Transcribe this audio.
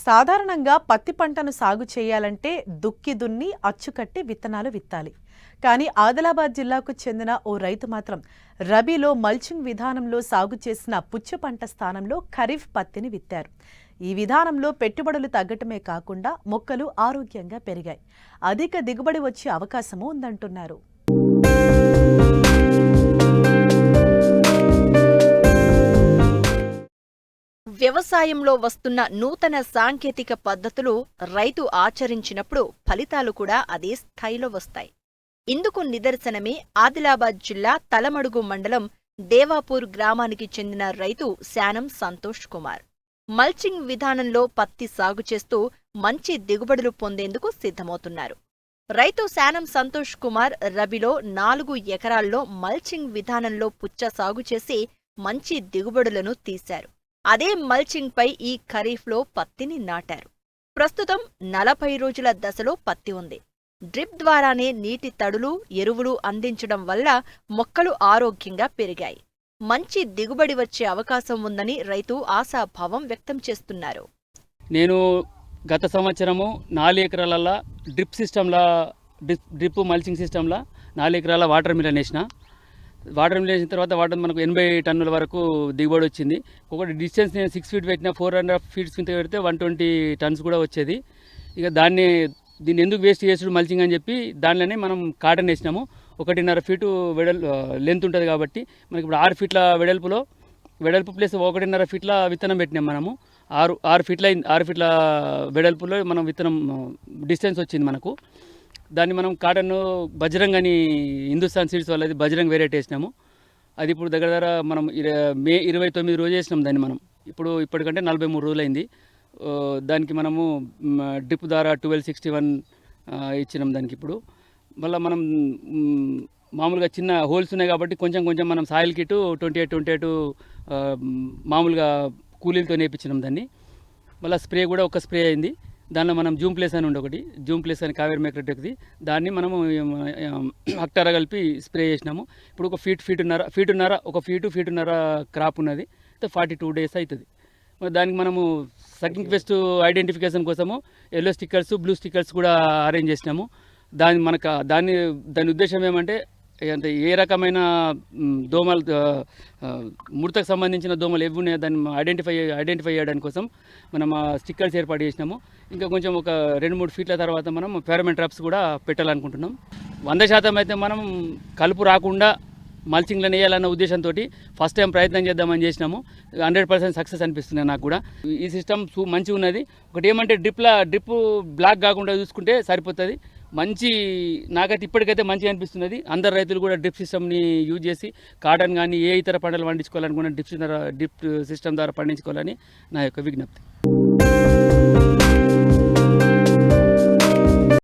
సాధారణంగా పత్తి పంటను సాగు చేయాలంటే దుక్కి దున్ని అచ్చుకట్టి విత్తనాలు విత్తాలి. కానీ ఆదిలాబాద్ జిల్లాకు చెందిన ఓ రైతు మాత్రం రబీలో మల్చింగ్ విధానంలో సాగు చేసిన పుచ్చ పంట స్థానంలో ఖరీఫ్ పత్తిని విత్తారు. ఈ విధానంలో పెట్టుబడులు తగ్గటమే కాకుండా మొక్కలు ఆరోగ్యంగా పెరిగాయి. అధిక దిగుబడి వచ్చే అవకాశమూ ఉందంటున్నారు. వ్యవసాయంలో వస్తున్న నూతన సాంకేతిక పద్ధతులు రైతు ఆచరించినప్పుడు ఫలితాలు కూడా అదే స్థాయిలో వస్తాయి. ఇందుకు నిదర్శనమే ఆదిలాబాద్ జిల్లా తలమడుగు మండలం దేవాపూర్ గ్రామానికి చెందిన రైతు శానం సంతోష్ కుమార్. మల్చింగ్ విధానంలో పత్తి సాగు చేస్తూ మంచి దిగుబడులు పొందేందుకు సిద్ధమవుతున్నారు. రైతు శానం సంతోష్ కుమార్ రబీలో 4 ఎకరాల్లో మల్చింగ్ విధానంలో పుచ్చ సాగు చేసి మంచి దిగుబడులను తీశారు. అదే మల్చింగ్ పై ఈ ఖరీఫ్లో పత్తిని నాటారు. ప్రస్తుతం 40 రోజుల దశలో పత్తి ఉంది. డ్రిప్ ద్వారానే నీటి తడులు, ఎరువులు అందించడం వల్ల మొక్కలు ఆరోగ్యంగా పెరిగాయి. మంచి దిగుబడి వచ్చే అవకాశం ఉందని రైతు ఆశాభావం వ్యక్తం చేస్తున్నారు. నేను గత సంవత్సరము 4 ఎకరాల డ్రిప్ మల్చింగ్ సిస్టంలో 4 ఎకరాల వాటర్ మిలన్ వేసిన. వాటర్ మిలన్ వేసిన తర్వాత మనకు 80 టన్నుల వరకు దిగుబడి వచ్చింది. ఒకటి డిస్టెన్స్ నేను 6 ఫీట్ పెట్టిన, 4.5 ఫీట్స్ కింద పెడితే 120 టన్స్ కూడా వచ్చేది. ఇక దీన్ని ఎందుకు వేస్ట్ చేసుడు మల్చింగ్ అని చెప్పి దానిలోనే మనం కాటన్ వేసినాము. 1.5 ఫీటు లెంత్ ఉంటుంది కాబట్టి మనకి ఇప్పుడు 6 ఫీట్ల వెడల్పు ప్లస్ 1.5 ఫీట్ల విత్తనం పెట్టినాం. మనము 6 ఫీట్ల వెడల్పులో మనం విత్తనం డిస్టెన్స్ వచ్చింది మనకు. దాన్ని మనం కాటన్ బజరంగ్ అని హిందుస్థాన్ సీడ్స్ వాళ్ళది బజరంగ్ వెరైటీ వేసినాము. అది ఇప్పుడు దగ్గర మనం మే 29 రోజు వేసినాం దాన్ని. మనం ఇప్పటికంటే 43 రోజులైంది. దానికి మనము డ్రిప్ ద్వారా 1261 ఇచ్చినాం దానికి. ఇప్పుడు మళ్ళీ మనం మామూలుగా చిన్న హోల్స్ ఉన్నాయి కాబట్టి కొంచెం మనం సాయిల్ కిట్ 28 మామూలుగా కూలీలతో నేర్పించినాం దాన్ని. మళ్ళీ స్ప్రే కూడా ఒక స్ప్రే అయింది. దానిలో మనం జూమ్ ప్లేస్ అని ఒకటి జూమ్ ప్లేస్ అని కావేరి మేకటెక్ది దాన్ని మనము హక్టారా కలిపి స్ప్రే చేసినాము. ఇప్పుడు ఒక ఫీటున్నర క్రాప్ ఉన్నది. 42 డేస్ అవుతుంది. దానికి మనము సకింగ్ పెస్ట్ ఐడెంటిఫికేషన్ కోసము ఎల్లో స్టిక్కర్స్, బ్లూ స్టిక్కర్స్ కూడా అరేంజ్ చేసినాము. దాని ఉద్దేశం ఏమంటే అంటే ఏ రకమైన దోమలు, ముడతకు సంబంధించిన దోమలు ఏవి ఉన్నాయో దాన్ని ఐడెంటిఫై చేయడానికి కోసం మనం స్టిక్కర్స్ ఏర్పాటు చేసినాము. ఇంకా కొంచెం ఒక 2-3 ఫీట్ల తర్వాత మనం ఫెరోమోన్ ట్రాప్స్ కూడా పెట్టాలనుకుంటున్నాం. 100% అయితే మనం కలుపు రాకుండా మల్చింగ్లను వేయాలన్న ఉద్దేశంతో ఫస్ట్ టైం ప్రయత్నం చేద్దామని చేసినాము. 100% సక్సెస్ అనిపిస్తుంది నాకు కూడా. ఈ సిస్టమ్ మంచిగా ఉన్నది. ఒకటి ఏమంటే డ్రిప్ బ్లాక్ కాకుండా చూసుకుంటే సరిపోతుంది. నాకైతే ఇప్పటికైతే మంచిగా అనిపిస్తున్నది. అందరు రైతులు కూడా డ్రిప్ సిస్టమ్ని యూజ్ చేసి కాటన్ కానీ ఏ ఇతర పంటలు పండించుకోవాలనుకున్న డ్రిప్ సిస్టమ్ ద్వారా పండించుకోవాలని నా యొక్క విజ్ఞప్తి.